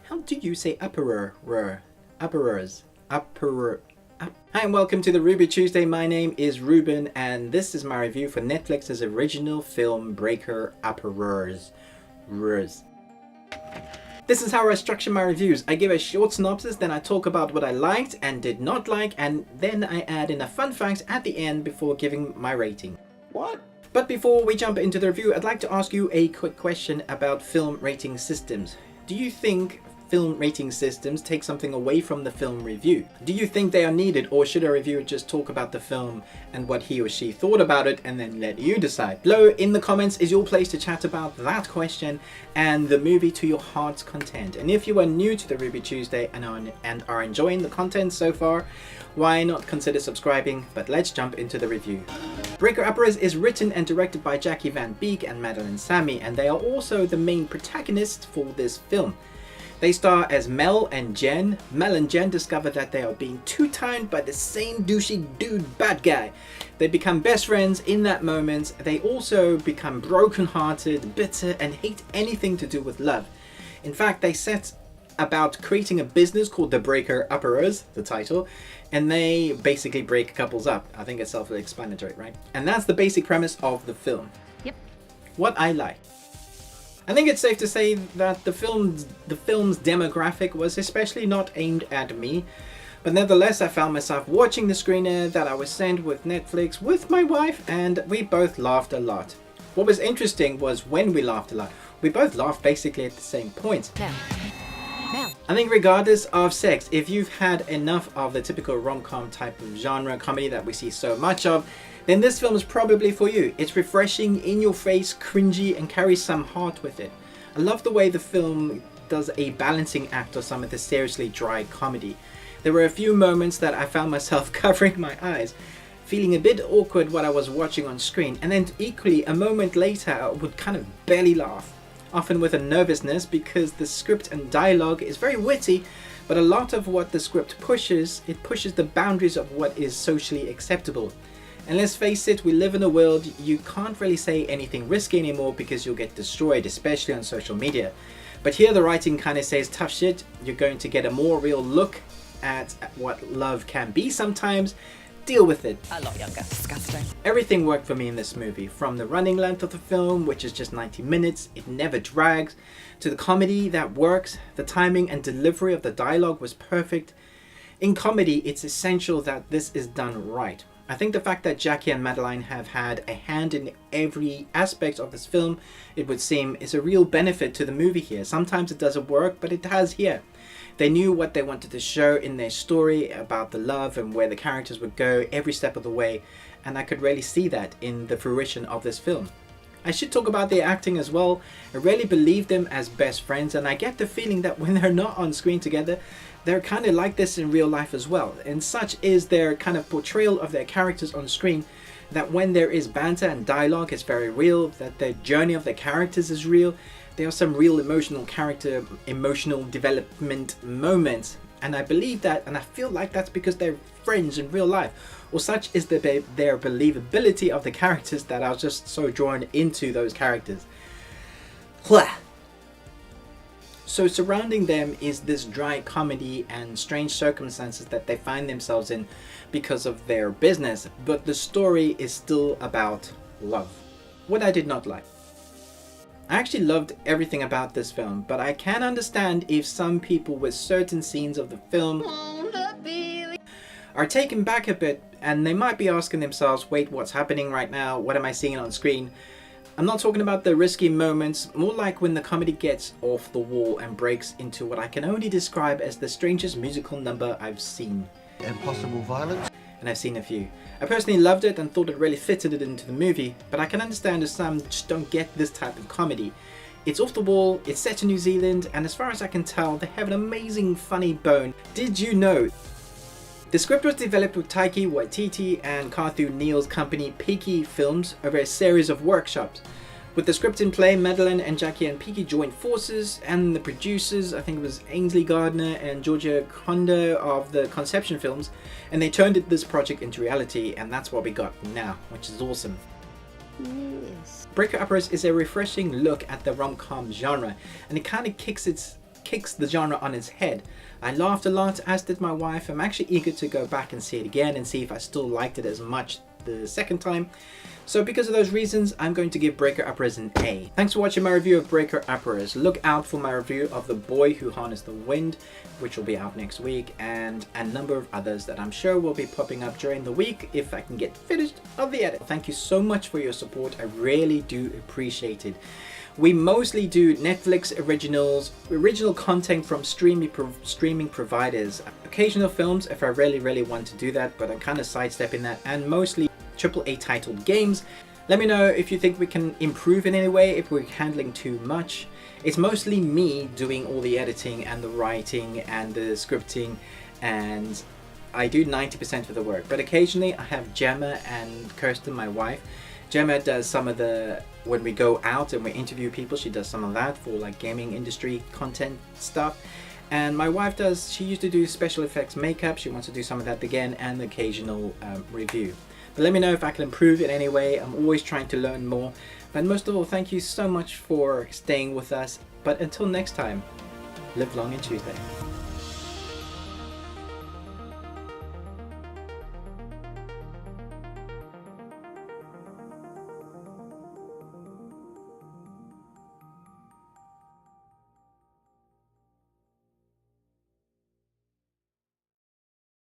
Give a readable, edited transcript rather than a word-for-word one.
How do you say upperer? Upperers. Upperer. Hi and welcome to the Ruby Tuesday. My name is Ruben and this is my review for Netflix's original film Breaker Upperers. This is how I structure my reviews. I give a short synopsis, then I talk about what I liked and did not like, and then I add in a fun fact at the end before giving my rating. What? But before we jump into the review, I'd like to ask you a quick question about film rating systems. Do you think film rating systems take something away from the film review? Do you think they are needed, or should a reviewer just talk about the film and what he or she thought about it and then let you decide? Below in the comments is your place to chat about that question and the movie to your heart's content. And if you are new to the Ruby Tuesday and are enjoying the content so far, why not consider subscribing? But let's jump into the review. Breaker Upperers is written and directed by Jackie Van Beek and Madeline Sammy, and they are also the main protagonists for this film. They star as Mel and Jen. Mel and Jen discover that they are being two-timed by the same douchey dude bad guy. They become best friends in that moment. They also become broken-hearted, bitter, and hate anything to do with love. In fact, they set about creating a business called the Breaker Upperers, the title, and they basically break couples up. I think it's self-explanatory, right? And that's the basic premise of the film. Yep. What I like. I think it's safe to say that the film's demographic was especially not aimed at me, but nevertheless I found myself watching the screener that I was sent with Netflix with my wife, and we both laughed a lot. What was interesting was when we laughed a lot, we both laughed basically at the same point. Now. I think regardless of sex, if you've had enough of the typical rom-com type of genre comedy that we see so much of, then this film is probably for you. It's refreshing, in your face, cringy, and carries some heart with it. I love the way the film does a balancing act of some of the seriously dry comedy. There were a few moments that I found myself covering my eyes, feeling a bit awkward what I was watching on screen, and then equally a moment later I would kind of barely laugh. Often with a nervousness because the script and dialogue is very witty, but a lot of what the script pushes, it pushes the boundaries of what is socially acceptable. And let's face it, we live in a world you can't really say anything risky anymore because you'll get destroyed, especially on social media. But here the writing kind of says tough shit. You're going to get a more real look at what love can be sometimes. Deal with it. A lot younger. Disgusting. Everything worked for me in this movie, from the running length of the film, which is just 90 minutes, it never drags, to the comedy that works. The timing and delivery of the dialogue was perfect. In comedy, it's essential that this is done right. I think the fact that Jackie and Madeline have had a hand in every aspect of this film, it would seem, is a real benefit to the movie here. Sometimes it doesn't work, but it has here. They knew what they wanted to show in their story about the love and where the characters would go every step of the way, and I could really see that in the fruition of this film. I should talk about their acting as well. I really believe them as best friends, and I get the feeling that when they're not on screen together, they're kind of like this in real life as well. And such is their kind of portrayal of their characters on screen, that when there is banter and dialogue, it's very real, that the journey of their characters is real. There are some real emotional development moments, and I believe that, and I feel like that's because they're friends in real life, or such is their believability of the characters that I was just so drawn into those characters. So surrounding them is this dry comedy and strange circumstances that they find themselves in because of their business, but the story is still about love. What I did not like. I actually loved everything about this film, but I can understand if some people with certain scenes of the film are taken back a bit and they might be asking themselves, wait, what's happening right now? What am I seeing on screen? I'm not talking about the risky moments, more like when the comedy gets off the wall and breaks into what I can only describe as the strangest musical number I've seen. Impossible violence? And I've seen a few. I personally loved it and thought it really fitted it into the movie, but I can understand if some just don't get this type of comedy. It's off the wall, it's set in New Zealand, and as far as I can tell, they have an amazing funny bone. Did you know? The script was developed with Taiki Waititi and Carthu Neal's company Peaky Films over a series of workshops. With the script in play, Madeline and Jackie and Peaky joined forces, and the producers, I think it was Ainsley Gardner and Georgia Conda of the Conception Films, and they turned this project into reality, and that's what we got now, which is awesome. Yes. Breaker Upperers is a refreshing look at the rom-com genre, and it kind of kicks kicks the genre on its head. I laughed a lot, as did my wife. I'm actually eager to go back and see it again and see if I still liked it as much the second time. So because of those reasons, I'm going to give Breaker Uppers an A. Thanks for watching my review of Breaker Uppers. Look out for my review of The Boy Who Harnessed the Wind, which will be out next week, and a number of others that I'm sure will be popping up during the week if I can get finished of the edit. Thank you so much for your support. I really do appreciate it. We mostly do Netflix originals, original content from streaming providers. Occasional films if I really want to do that, but I'm kind of sidestepping that, and mostly AAA titled games. Let me know if you think we can improve in any way, if we're handling too much. It's mostly me doing all the editing and the writing and the scripting, and I do 90% of the work. But occasionally I have Gemma and Kirsten, my wife. Gemma does some of the, when we go out and we interview people, she does some of that for like gaming industry content stuff. And my wife does, she used to do special effects makeup, she wants to do some of that again, and the occasional review. But let me know if I can improve it anyway. I'm always trying to learn more. But most of all, thank you so much for staying with us. But until next time, live long and Tuesday.